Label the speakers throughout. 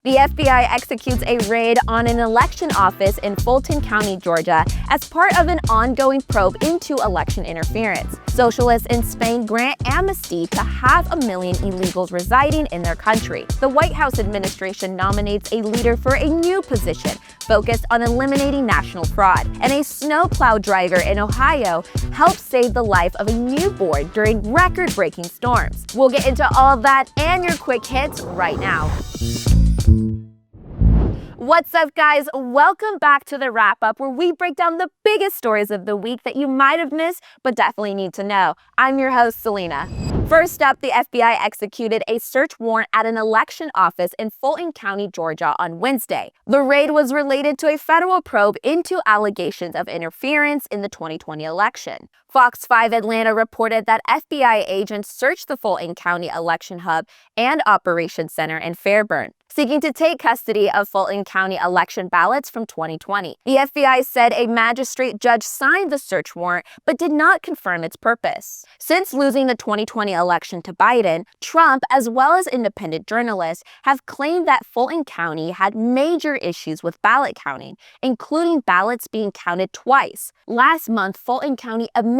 Speaker 1: The FBI executes a raid on an election office in Fulton County, Georgia, as part of an ongoing probe into election interference. Socialists in Spain grant amnesty to 500,000 illegals residing in their country. The White House administration nominates a leader for a new position focused on eliminating national fraud. And a snowplow driver in Ohio helped save the life of a newborn during record-breaking storms. We'll get into all of that and your quick hits right now. What's up, guys? Welcome back to the wrap-up, where we break down the biggest stories of the week that you might have missed but definitely need to know. I'm your host, Selena. First up, the FBI executed a search warrant at an election office in Fulton County, Georgia on Wednesday. The raid was related to a federal probe into allegations of interference in the 2020 election. Fox 5 Atlanta reported that FBI agents searched the Fulton County election hub and operations center in Fairburn, seeking to take custody of Fulton County election ballots from 2020. The FBI said a magistrate judge signed the search warrant but did not confirm its purpose. Since losing the 2020 election to Biden, Trump, as well as independent journalists, have claimed that Fulton County had major issues with ballot counting, including ballots being counted twice. Last month, Fulton County admitted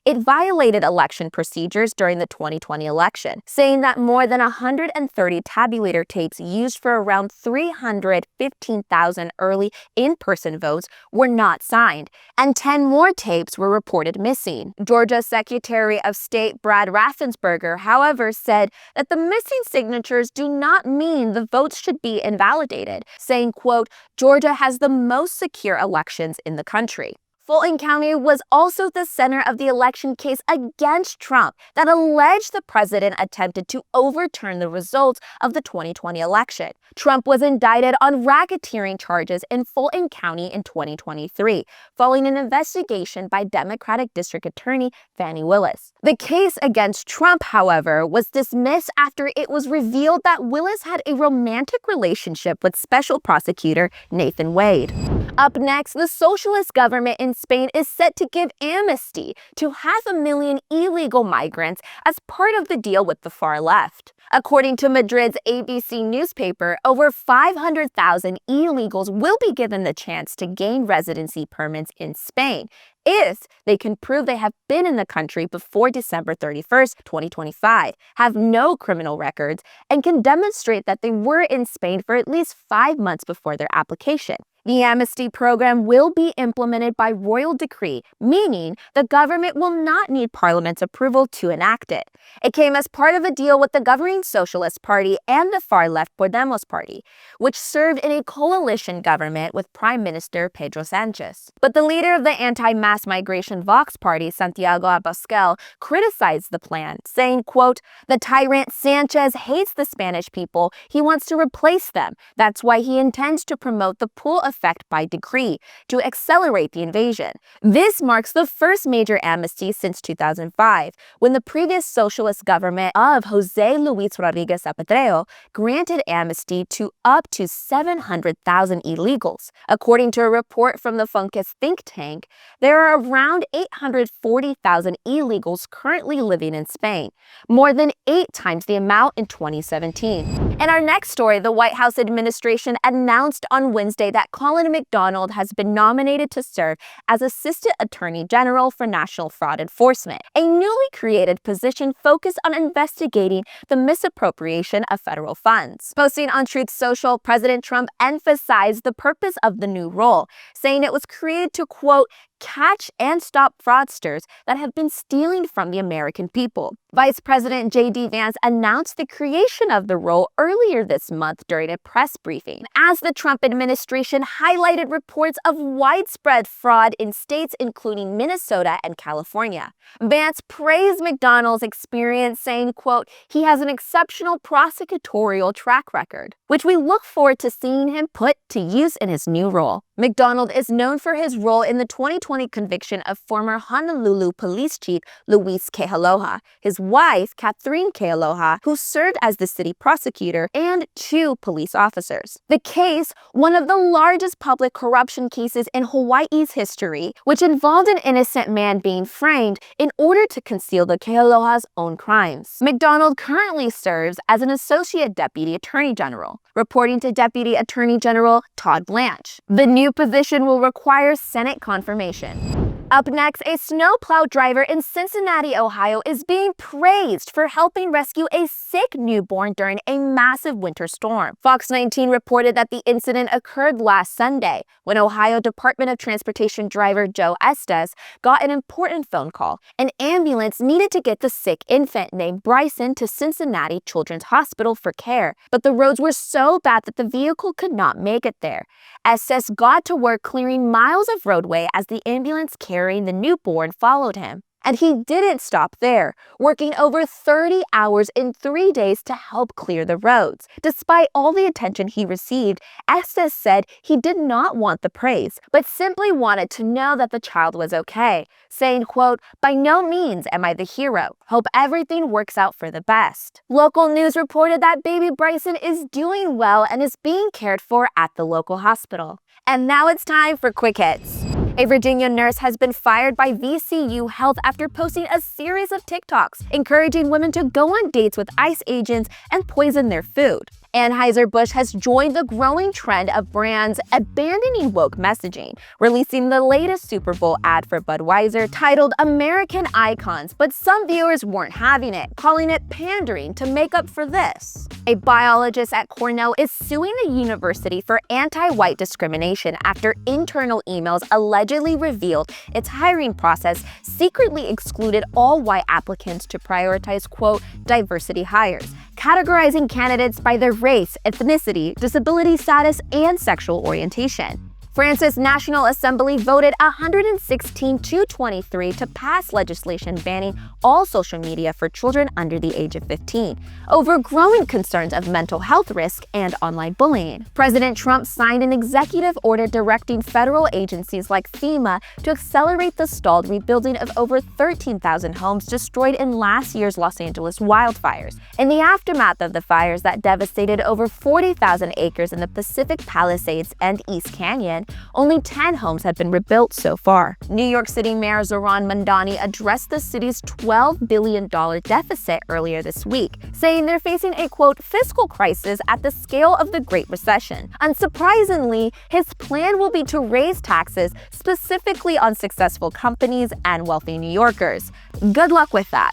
Speaker 1: it violated election procedures during the 2020 election, saying that more than 130 tabulator tapes used for around 315,000 early in-person votes were not signed, and 10 more tapes were reported missing. Georgia Secretary of State Brad Raffensperger, however, said that the missing signatures do not mean the votes should be invalidated, saying, quote, "Georgia has the most secure elections in the country." Fulton County was also the center of the election case against Trump that alleged the president attempted to overturn the results of the 2020 election. Trump was indicted on racketeering charges in Fulton County in 2023, following an investigation by Democratic District Attorney Fani Willis. The case against Trump, however, was dismissed after it was revealed that Willis had a romantic relationship with Special Prosecutor Nathan Wade. Up next, the socialist government in Spain is set to give amnesty to 500,000 illegal migrants as part of the deal with the far left. According to Madrid's ABC newspaper, over 500,000 illegals will be given the chance to gain residency permits in Spain if they can prove they have been in the country before December 31st, 2025, have no criminal records, and can demonstrate that they were in Spain for at least 5 months before their application. The amnesty program will be implemented by royal decree, meaning the government will not need Parliament's approval to enact it. It came as part of a deal with the governing Socialist Party and the far-left Podemos Party, which served in a coalition government with Prime Minister Pedro Sánchez. But the leader of the anti-mass migration Vox Party, Santiago Abascal, criticized the plan, saying, quote, "The tyrant Sánchez hates the Spanish people. He wants to replace them. That's why he intends to promote the pull effect by decree to accelerate the invasion." This marks the first major amnesty since 2005, when the previous socialist government of José Luis Rodríguez Zapatero granted amnesty to up to 700,000 illegals. According to a report from the Funcus think tank, there are around 840,000 illegals currently living in Spain, more than 8 times the amount in 2017. In our next story, the White House administration announced on Wednesday that Colin McDonald has been nominated to serve as Assistant Attorney General for National Fraud Enforcement, a newly created position focused on investigating the misappropriation of federal funds. Posting on Truth Social, President Trump emphasized the purpose of the new role, saying it was created to, quote, "catch and stop fraudsters that have been stealing from the American people." Vice President J.D. Vance announced the creation of the role earlier this month during a press briefing, as the Trump administration highlighted reports of widespread fraud in states including Minnesota and California. Vance praised McDonald's experience, saying, quote, "he has an exceptional prosecutorial track record, which we look forward to seeing him put to use in his new role." McDonald is known for his role in the 2020 conviction of former Honolulu Police Chief Luis Kealoha, his wife, Catherine Kealoha, who served as the city prosecutor, and 2 police officers. The case, one of the largest public corruption cases in Hawaii's history, which involved an innocent man being framed in order to conceal the Kealoha's own crimes. McDonald currently serves as an Associate Deputy Attorney General, reporting to Deputy Attorney General Todd Blanche. The new position will require Senate confirmation. Up next, a snowplow driver in Cincinnati, Ohio is being praised for helping rescue a sick newborn during a massive winter storm. Fox 19 reported that the incident occurred last Sunday when Ohio Department of Transportation driver Joe Estes got an important phone call. An ambulance needed to get the sick infant named Bryson to Cincinnati Children's Hospital for care, but the roads were so bad that the vehicle could not make it there. Estes got to work clearing miles of roadway as the ambulance carrying the newborn followed him. And he didn't stop there, working over 30 hours in 3 days to help clear the roads. Despite all the attention he received, Estes said he did not want the praise, but simply wanted to know that the child was okay, saying, quote, "By no means am I the hero. Hope everything works out for the best." Local news reported that baby Bryson is doing well and is being cared for at the local hospital. And now it's time for Quick Hits. A Virginia nurse has been fired by VCU Health after posting a series of TikToks encouraging women to go on dates with ICE agents and poison their food. Anheuser-Busch has joined the growing trend of brands abandoning woke messaging, releasing the latest Super Bowl ad for Budweiser titled American Icons, but some viewers weren't having it, calling it pandering to make up for this. A biologist at Cornell is suing the university for anti-white discrimination after internal emails allegedly revealed its hiring process secretly excluded all white applicants to prioritize, quote, diversity hires, categorizing candidates by their race, ethnicity, disability status, and sexual orientation. France's National Assembly voted 116-23 to pass legislation banning all social media for children under the age of 15, over growing concerns of mental health risk and online bullying. President Trump signed an executive order directing federal agencies like FEMA to accelerate the stalled rebuilding of over 13,000 homes destroyed in last year's Los Angeles wildfires. In the aftermath of the fires that devastated over 40,000 acres in the Pacific Palisades and East Canyon, only 10 homes had been rebuilt so far. New York City Mayor Zohran Mamdani addressed the city's $12 billion deficit earlier this week, saying they're facing a, quote, fiscal crisis at the scale of the Great Recession. Unsurprisingly, his plan will be to raise taxes specifically on successful companies and wealthy New Yorkers. Good luck with that.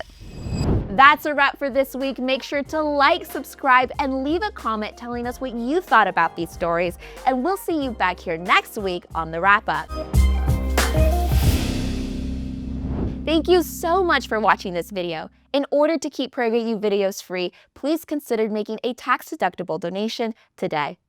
Speaker 1: That's a wrap for this week. Make sure to like, subscribe, and leave a comment telling us what you thought about these stories. And we'll see you back here next week on The Wrap Up. Thank you so much for watching this video. In order to keep PragerU videos free, please consider making a tax-deductible donation today.